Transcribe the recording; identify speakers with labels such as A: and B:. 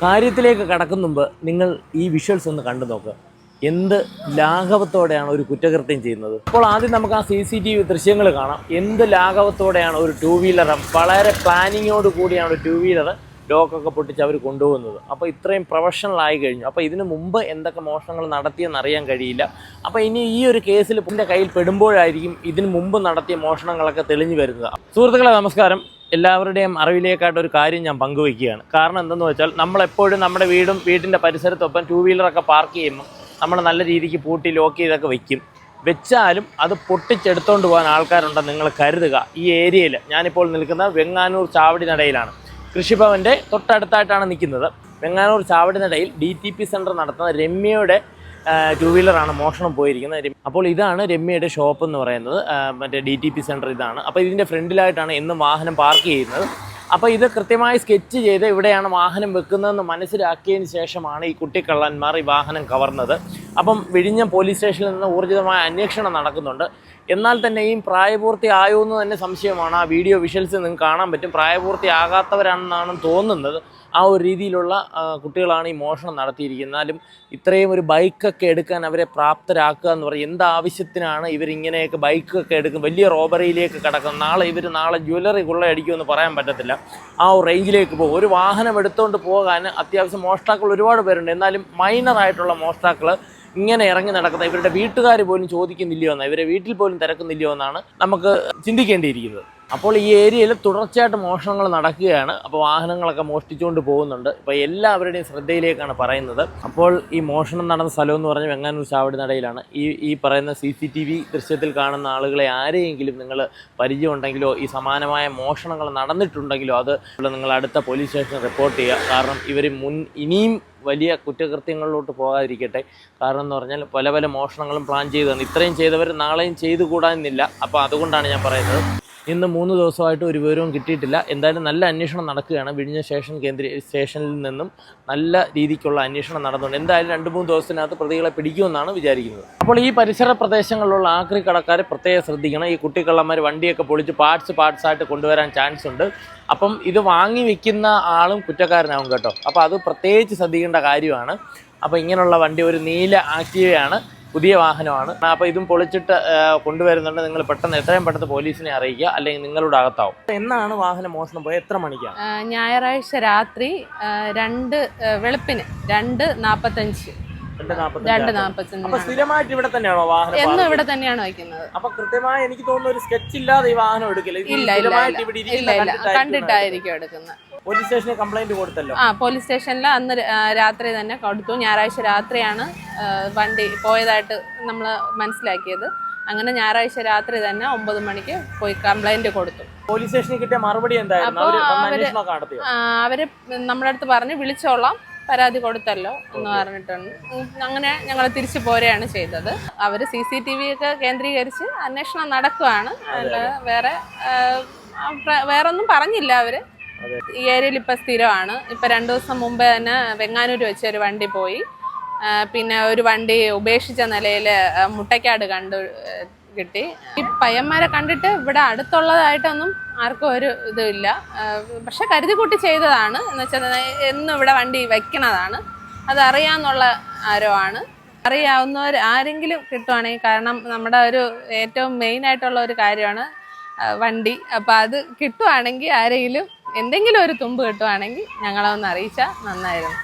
A: കാര്യത്തിലേക്ക് കടക്കും മുമ്പ് നിങ്ങൾ ഈ വിഷ്വൽസ് ഒന്ന് കണ്ടു നോക്കുക. എന്ത് ലാഘവത്തോടെയാണ് ഒരു കുറ്റകൃത്യം ചെയ്യുന്നത്. അപ്പോൾ ആദ്യം നമുക്ക് ആ CCTV ദൃശ്യങ്ങൾ കാണാം. എന്ത് ലാഘവത്തോടെയാണ് ഒരു ടൂ വീലർ, വളരെ പ്ലാനിങ്ങോട് കൂടിയാണ് ഒരു ടൂ വീലർ ലോക്കൊക്കെ പൊട്ടിച്ച് അവർ കൊണ്ടുപോകുന്നത്. അപ്പോൾ ഇത്രയും പ്രൊഫഷണൽ ആയി കഴിഞ്ഞു. അപ്പോൾ ഇതിനു മുമ്പ് എന്തൊക്കെ മോഷണങ്ങൾ നടത്തിയെന്ന് അറിയാൻ കഴിയില്ല. അപ്പോൾ ഇനി ഈ ഒരു കേസിൽ എൻ്റെ കയ്യിൽ പെടുമ്പോഴായിരിക്കും ഇതിനു മുമ്പ് നടത്തിയ മോഷണങ്ങളൊക്കെ തെളിഞ്ഞു വരുന്നത്. സുഹൃത്തുക്കളെ നമസ്കാരം. എല്ലാവരുടെയും അറിവിലേക്കായിട്ട് ഒരു കാര്യം ഞാൻ പങ്കുവയ്ക്കുകയാണ്. കാരണം എന്തെന്ന് വെച്ചാൽ നമ്മളെപ്പോഴും നമ്മുടെ വീടിൻ്റെ പരിസരത്തൊപ്പം ടൂ വീലറൊക്കെ പാർക്ക് ചെയ്യുമ്പോൾ നമ്മൾ നല്ല രീതിക്ക് പൂട്ടി ലോക്ക് ചെയ്തൊക്കെ വെച്ചാലും അത് പൊട്ടിച്ചെടുത്തോണ്ട് പോകാൻ ആൾക്കാരുണ്ടെന്ന് നിങ്ങൾ കരുതുക. ഈ ഏരിയയിൽ ഞാനിപ്പോൾ നിൽക്കുന്നത് വെങ്ങാനൂർ ചാവടി നടയിലാണ്. കൃഷിഭവൻ്റെ തൊട്ടടുത്തായിട്ടാണ് നിൽക്കുന്നത്. വെങ്ങാനൂർ ചാവടി നടയിൽ DTP സെൻറ്റർ നടത്തുന്ന രമ്യയുടെ ടൂ വീലറാണ് മോഷണം പോയിരിക്കുന്നത്. അപ്പോൾ ഇതാണ് രമ്യയുടെ ഷോപ്പ് എന്ന് പറയുന്നത്. മറ്റേ DTP സെൻറ്റർ ഇതാണ്. അപ്പോൾ ഇതിൻ്റെ ഫ്രണ്ടിലായിട്ടാണ് എന്നും വാഹനം പാർക്ക് ചെയ്യുന്നത്. അപ്പോൾ ഇത് കൃത്യമായി സ്കെച്ച് ചെയ്ത് ഇവിടെയാണ് വാഹനം വെക്കുന്നതെന്ന് മനസ്സിലാക്കിയതിന് ശേഷമാണ് ഈ കുട്ടിക്കള്ളന്മാർ ഈ വാഹനം കവർന്നത്. അപ്പം വിഴിഞ്ഞം പോലീസ് സ്റ്റേഷനിൽ നിന്ന് ഊർജിതമായ അന്വേഷണം നടക്കുന്നുണ്ട്. എന്നാൽ തന്നെയും പ്രായപൂർത്തിയായോ എന്ന് തന്നെ സംശയമാണ്. ആ വീഡിയോ വിഷ്വൽസ് നിങ്ങൾക്ക് കാണാൻ പറ്റും. പ്രായപൂർത്തിയാകാത്തവരാണെന്നാണ് തോന്നുന്നത്. ആ ഒരു രീതിയിലുള്ള കുട്ടികളാണ് ഈ മോഷണം നടത്തിയിരിക്കുന്നത്. എന്നാലും ഇത്രയും ഒരു ബൈക്കൊക്കെ എടുക്കാൻ അവരെ പ്രാപ്തരാക്കുക എന്ന് പറയും. എന്താവശ്യത്തിനാണ് ഇവരിങ്ങനെയൊക്കെ ബൈക്കൊക്കെ എടുക്കും, വലിയ റോബറിയിലേക്ക് കിടക്കും. നാളെ ജ്വല്ലറി കൊള്ളയടിക്കുമെന്ന് പറയാൻ പറ്റത്തില്ല. ആ ഒരു റേഞ്ചിലേക്ക് പോകും. ഒരു വാഹനം എടുത്തുകൊണ്ട് പോകാൻ അത്യാവശ്യം മോഷ്ടാക്കൾ ഒരുപാട് പേരുണ്ട്. എന്നാലും മൈനറായിട്ടുള്ള മോഷ്ടാക്കൾ ഇങ്ങനെ ഇറങ്ങി നടക്കുന്നത് ഇവരുടെ വീട്ടുകാർ പോലും ചോദിക്കുന്നില്ലയോ എന്നാണ്, ഇവരെ വീട്ടിൽ പോലും തിരക്കുന്നില്ലയോ എന്നാണ് നമുക്ക് ചിന്തിക്കേണ്ടിയിരിക്കുന്നത്. അപ്പോൾ ഈ ഏരിയയിൽ തുടർച്ചയായിട്ട് മോഷണങ്ങൾ നടക്കുകയാണ്. അപ്പോൾ വാഹനങ്ങളൊക്കെ മോഷ്ടിച്ചുകൊണ്ട് പോകുന്നുണ്ട്. ഇപ്പോൾ എല്ലാവരുടെയും ശ്രദ്ധയിലേക്കാണ് പറയുന്നത്. അപ്പോൾ ഈ മോഷണം നടന്ന സ്ഥലം എന്ന് പറഞ്ഞാൽ വെങ്ങാനൂർ ചാവടി നടയിലാണ്. ഈ പറയുന്ന CCTV ദൃശ്യത്തിൽ കാണുന്ന ആളുകളെ ആരെയെങ്കിലും നിങ്ങൾ പരിചയമുണ്ടെങ്കിലോ ഈ സമാനമായ മോഷണങ്ങൾ നടന്നിട്ടുണ്ടെങ്കിലോ അത് നിങ്ങൾ അടുത്ത പോലീസ് സ്റ്റേഷനിൽ റിപ്പോർട്ട് ചെയ്യുക. കാരണം ഇവർ ഇനിയും വലിയ കുറ്റകൃത്യങ്ങളിലോട്ട് പോകാതിരിക്കട്ടെ. കാരണം എന്ന് പറഞ്ഞാൽ പല മോഷണങ്ങളും പ്ലാൻ ചെയ്തതാണ്. ഇത്രയും ചെയ്തവർ നാളെയും ചെയ്തു കൂടാനില്ല. അപ്പോൾ അതുകൊണ്ടാണ് ഞാൻ പറയുന്നത്. ഇന്ന് 3 ദിവസമായിട്ട് ഒരു വിവരവും കിട്ടിയിട്ടില്ല. എന്തായാലും നല്ല അന്വേഷണം നടക്കുകയാണ്. വിഴിഞ്ഞ സ്റ്റേഷനിൽ നിന്നും നല്ല രീതിക്കുള്ള അന്വേഷണം നടന്നുകൊണ്ട് എന്തായാലും 2-3 ദിവസത്തിനകത്ത് പ്രതികളെ പിടിക്കുമെന്നാണ് വിചാരിക്കുന്നത്. അപ്പോൾ ഈ പരിസര പ്രദേശങ്ങളിലുള്ള ആക്രി കടക്കാർ പ്രത്യേകം ശ്രദ്ധിക്കണം. ഈ കുട്ടിക്കള്ളന്മാർ വണ്ടിയൊക്കെ പൊളിച്ച് പാർട്സായിട്ട് കൊണ്ടുവരാൻ ചാൻസ് ഉണ്ട്. അപ്പം ഇത് വാങ്ങി വെക്കുന്ന ആളും കുറ്റക്കാരനാവും കേട്ടോ. അപ്പോൾ അത് പ്രത്യേകിച്ച് ശ്രദ്ധിക്കേണ്ട കാര്യമാണ്. അപ്പോൾ ഇങ്ങനെയുള്ള വണ്ടി ഒരു നീല ആക്റ്റീവയാണ്, പുതിയ വാഹനമാണ്. അപ്പോൾ ഇതും പൊളിച്ചിട്ട് കൊണ്ടുവരുന്നുണ്ട്. നിങ്ങൾ എത്രയും പെട്ടെന്ന് പോലീസിനെ അറിയിക്കുക, അല്ലെങ്കിൽ നിങ്ങളുടെ അകത്താവും. എന്നാണ് വാഹനം മോഷണം പോയത്? എത്ര മണിക്കാണ്?
B: ഞായറാഴ്ച രാത്രി വെളുപ്പിന് 2:45.
A: സ്ഥിരമായിട്ട് ഇവിടെ തന്നെയാണോ വാഹനം?
B: എന്നും ഇവിടെ തന്നെയാണ് വയ്ക്കുന്നത്.
A: അപ്പൊ കൃത്യമായി എനിക്ക് തോന്നുന്നു ഒരു സ്കെച്ച് ഇല്ലാതെ ഈ വാഹനം എടുക്കില്ല.
B: കണ്ടിട്ടായിരിക്കും എടുക്കുന്നത്.
A: പോലീസ് സ്റ്റേഷനിൽ കംപ്ലൈന്റ് കൊടുത്തല്ലോ?
B: പോലീസ് സ്റ്റേഷനിൽ അന്ന് രാത്രി തന്നെ കൊടുത്തു. ഞായറാഴ്ച രാത്രിയാണ് വണ്ടി പോയതായിട്ട് നമ്മൾ മനസ്സിലാക്കിയത്. അങ്ങനെ ഞായറാഴ്ച രാത്രി തന്നെ 9 മണിക്ക് പോയി കംപ്ലൈന്റ് കൊടുത്തു.
A: പോലീസ് സ്റ്റേഷനിൽ കിട്ടിയ മറുപടി എന്തായിരുന്നു?
B: അവര് നമ്മുടെ അടുത്ത് പറഞ്ഞ് വിളിച്ചോളാം, പരാതി കൊടുത്തല്ലോ എന്ന് പറഞ്ഞിട്ടുണ്ട്. അങ്ങനെ ഞങ്ങൾ തിരിച്ചു പോരുകയാണ് ചെയ്തത്. അവര് CCTV ഒക്കെ കേന്ദ്രീകരിച്ച് അന്വേഷണം നടക്കുകയാണ്. വേറൊന്നും പറഞ്ഞില്ല അവര്. ഈ ഏരിയയിൽ ഇപ്പം സ്ഥിരമാണ്. ഇപ്പം 2 ദിവസം മുമ്പേ തന്നെ വെങ്ങാനൂർ വെച്ച് ഒരു വണ്ടി പോയി. പിന്നെ ഒരു വണ്ടി ഉപേക്ഷിച്ച നിലയിൽ മുട്ടയ്ക്കാട് കിട്ടി. ഈ പയ്യന്മാരെ കണ്ടിട്ട് ഇവിടെ അടുത്തുള്ളതായിട്ടൊന്നും ആർക്കും ഒരു ഇതുമില്ല. പക്ഷെ കരുതി കൂട്ടി ചെയ്തതാണ്. എന്ന് വെച്ചാൽ എന്നും ഇവിടെ വണ്ടി വയ്ക്കണതാണ്. അതറിയാന്നുള്ള ആരോ ആണ്. അറിയാവുന്നവർ ആരെങ്കിലും കിട്ടുവാണെങ്കിൽ, കാരണം നമ്മുടെ ഒരു ഏറ്റവും മെയിൻ ആയിട്ടുള്ള ഒരു കാര്യമാണ് വണ്ടി. അപ്പം അത് കിട്ടുവാണെങ്കിൽ, ആരെങ്കിലും എന്തെങ്കിലും ഒരു തുമ്പ് കിട്ടുവാണെങ്കിൽ ഞങ്ങളെ ഒന്ന് അറിയിച്ചാൽ നന്നായിരുന്നു.